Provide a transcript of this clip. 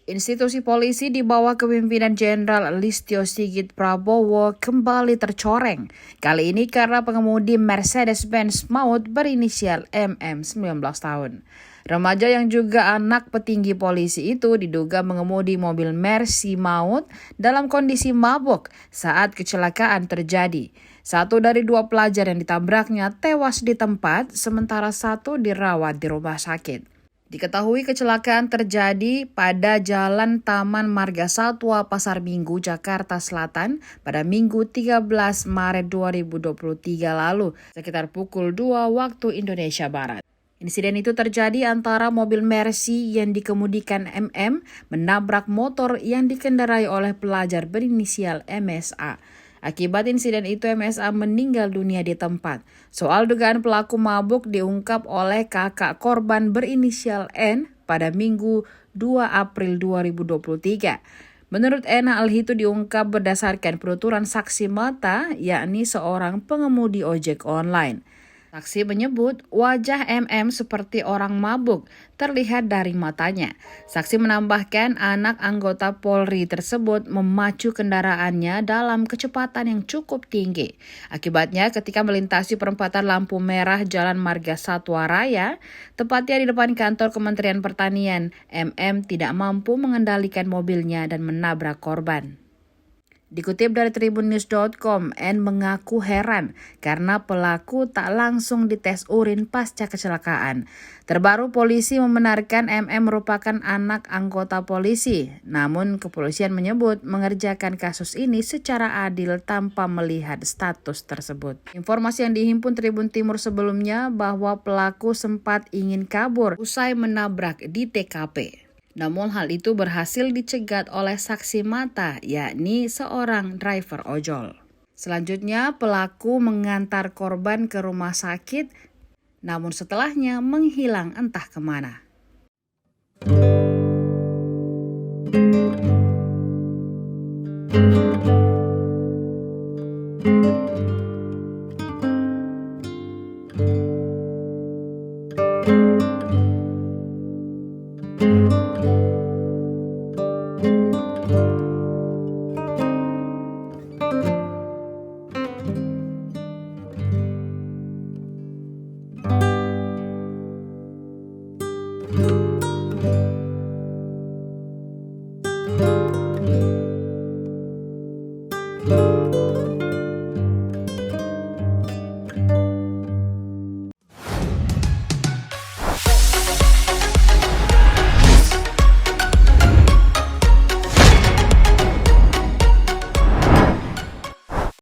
Institusi polisi di bawah kepemimpinan Jenderal Listio Sigit Prabowo kembali tercoreng. Kali ini karena pengemudi Mercedes-Benz maut berinisial MM 19 tahun. Remaja yang juga anak petinggi polisi itu diduga mengemudi mobil Mercy maut dalam kondisi mabuk saat kecelakaan terjadi. Satu dari dua pelajar yang ditabraknya tewas di tempat, sementara satu dirawat di rumah sakit. Diketahui kecelakaan terjadi pada Jalan Taman Marga Satwa Pasar Minggu, Jakarta Selatan pada Minggu 13 Maret 2023 lalu, sekitar pukul 2 waktu Indonesia Barat. Insiden itu terjadi antara mobil Mercy yang dikemudikan MM menabrak motor yang dikendarai oleh pelajar berinisial MSA. Akibat insiden itu MSA meninggal dunia di tempat. Soal dugaan pelaku mabuk diungkap oleh kakak korban berinisial N pada Minggu 2 April 2023. Menurut N, hal itu diungkap berdasarkan penuturan saksi mata, yakni seorang pengemudi ojek online. Saksi menyebut wajah MM seperti orang mabuk, terlihat dari matanya. Saksi menambahkan anak anggota Polri tersebut memacu kendaraannya dalam kecepatan yang cukup tinggi. Akibatnya ketika melintasi perempatan lampu merah Jalan Marga Satwa Raya, tepatnya di depan kantor Kementerian Pertanian, MM tidak mampu mengendalikan mobilnya dan menabrak korban. Dikutip dari tribunnews.com, N mengaku heran karena pelaku tak langsung dites urin pasca kecelakaan. Terbaru polisi membenarkan MM merupakan anak anggota polisi, namun kepolisian menyebut mengerjakan kasus ini secara adil tanpa melihat status tersebut. Informasi yang dihimpun Tribun Timur sebelumnya bahwa pelaku sempat ingin kabur usai menabrak di TKP. Namun hal itu berhasil dicegat oleh saksi mata, yakni seorang driver ojol. Selanjutnya pelaku mengantar korban ke rumah sakit, namun setelahnya menghilang entah kemana.